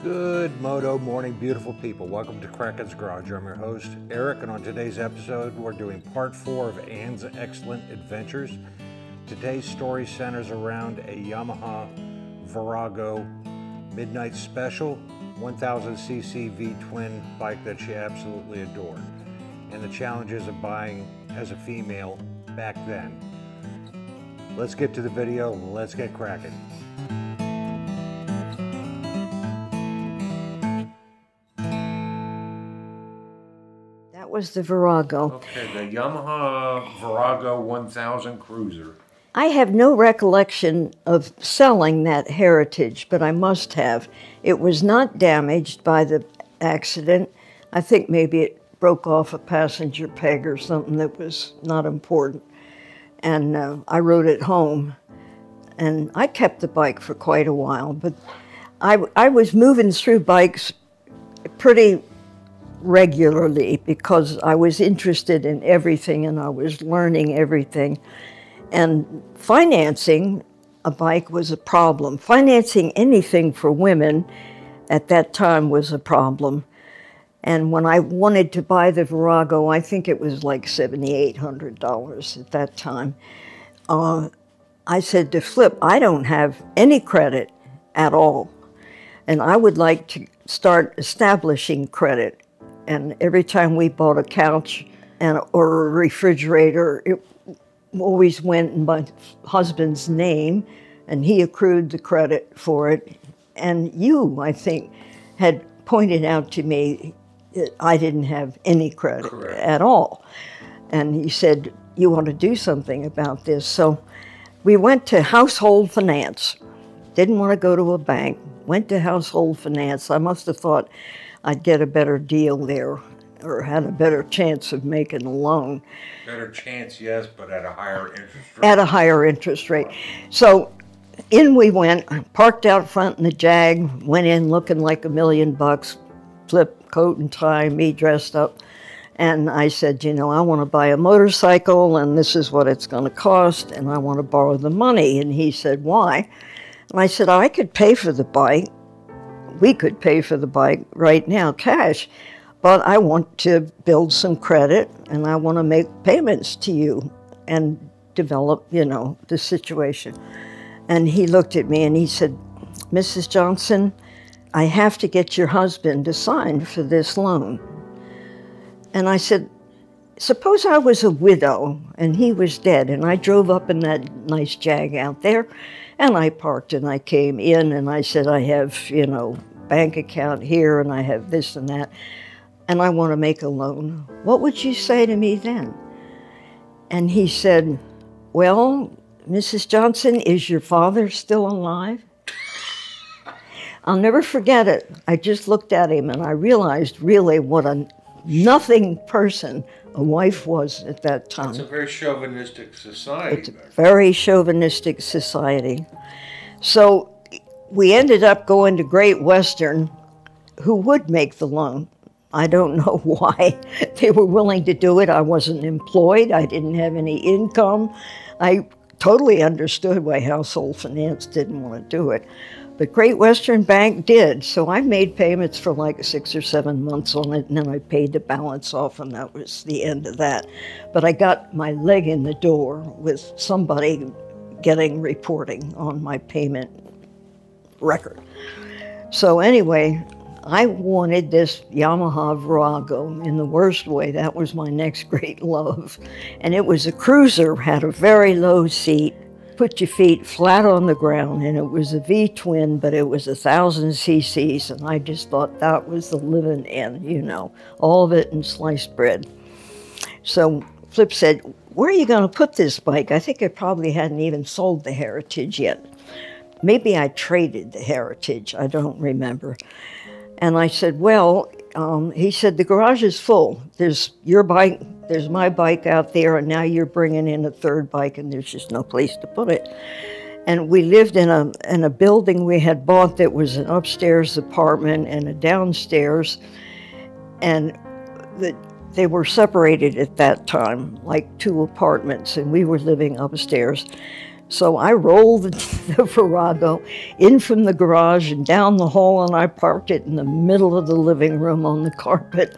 Good Moto morning, beautiful people. Welcome to Kraken's Garage. I'm your host, Eric, and on today's episode, we're doing part 4 of Anne's excellent adventures. Today's story centers around a Yamaha Virago Midnight Special 1000cc V-twin bike that she absolutely adored, and the challenges of buying as a female back then. Let's get to the video. Let's get cracking. That was the Virago. Okay, the Yamaha Virago 1000 Cruiser. I have no recollection of selling that Heritage, but I must have. It was not damaged by the accident. I think maybe it broke off a passenger peg or something that was not important. And I rode it home. And I kept the bike for quite a while, but I was moving through bikes pretty regularly because I was interested in everything and I was learning everything. And financing a bike was a problem. Financing anything for women at that time was a problem. And when I wanted to buy the Virago, I think it was like $7,800 at that time. I said to Flip, I don't have any credit at all. And I would like to start establishing credit. And every time we bought a couch or a refrigerator, it always went in my husband's name, and he accrued the credit for it. And you, I think, had pointed out to me that I didn't have any credit at all. And he said, you want to do something about this. So we went to household finance. Didn't want to go to a bank. Went to household finance. I must have thought I'd get a better deal there, or had a better chance of making a loan. Better chance, yes, but at a higher interest rate. At a higher interest rate. So in we went, parked out front in the Jag, went in looking like $1 million, Flip, coat and tie, me dressed up. And I said, you know, I want to buy a motorcycle, and this is what it's going to cost, and I want to borrow the money. And he said, why? And I said, I could pay for the bike. We could pay for the bike right now, cash. But I want to build some credit, and I want to make payments to you and develop, you know, the situation. And he looked at me and he said, Mrs. Johnson, I have to get your husband to sign for this loan. And I said, suppose I was a widow and he was dead, and I drove up in that nice Jag out there, and I parked and I came in and I said, I have, you know, bank account here and I have this and that, and I want to make a loan. What would you say to me then? And he said, well, Mrs. Johnson, is your father still alive? I'll never forget it. I just looked at him and I realized really what a nothing person a wife was at that time. It's a very chauvinistic society. It's a very chauvinistic society. So we ended up going to Great Western, who would make the loan. I don't know why they were willing to do it. I wasn't employed. I didn't have any income. I totally understood why household finance didn't want to do it. But Great Western Bank did, so I made payments for like 6 or 7 months on it, and then I paid the balance off, and that was the end of that. But I got my leg in the door with somebody getting reporting on my payment record. So anyway, I wanted this Yamaha Virago in the worst way. That was my next great love. And it was a cruiser, had a very low seat, put your feet flat on the ground, and it was a V-twin, but it was 1000 cc's, and I just thought that was the living end, you know, all of it in sliced bread. So Flip said, where are you going to put this bike? I think I probably hadn't even sold the Heritage yet. Maybe I traded the Heritage, I don't remember. And I said, well, he said, the garage is full. There's your bike, there's my bike out there, and now you're bringing in a third bike, and there's just no place to put it. And we lived in a building we had bought that was an upstairs apartment and a downstairs, and they were separated at that time, like 2 apartments, and we were living upstairs. So I rolled the Virago in from the garage and down the hall, and I parked it in the middle of the living room on the carpet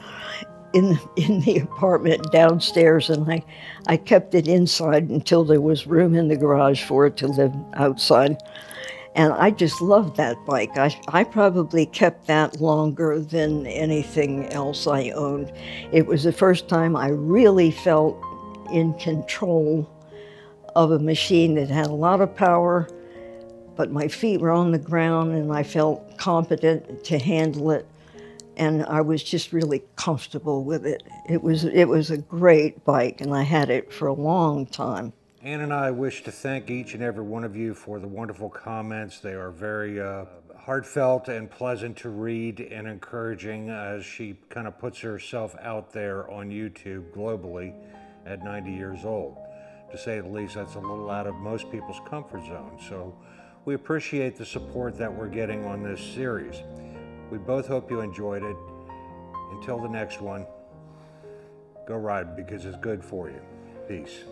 in the apartment downstairs, and I kept it inside until there was room in the garage for it to live outside. And I just loved that bike. I probably kept that longer than anything else I owned. It was the first time I really felt in control of a machine that had a lot of power, but my feet were on the ground and I felt competent to handle it. And I was just really comfortable with it. It was a great bike, and I had it for a long time. Ann and I wish to thank each and every one of you for the wonderful comments. They are very heartfelt and pleasant to read and encouraging as she kind of puts herself out there on YouTube globally at 90 years old. To say the least, that's a little out of most people's comfort zone. So we appreciate the support that we're getting on this series. We both hope you enjoyed it. Until the next one, go ride because it's good for you. Peace.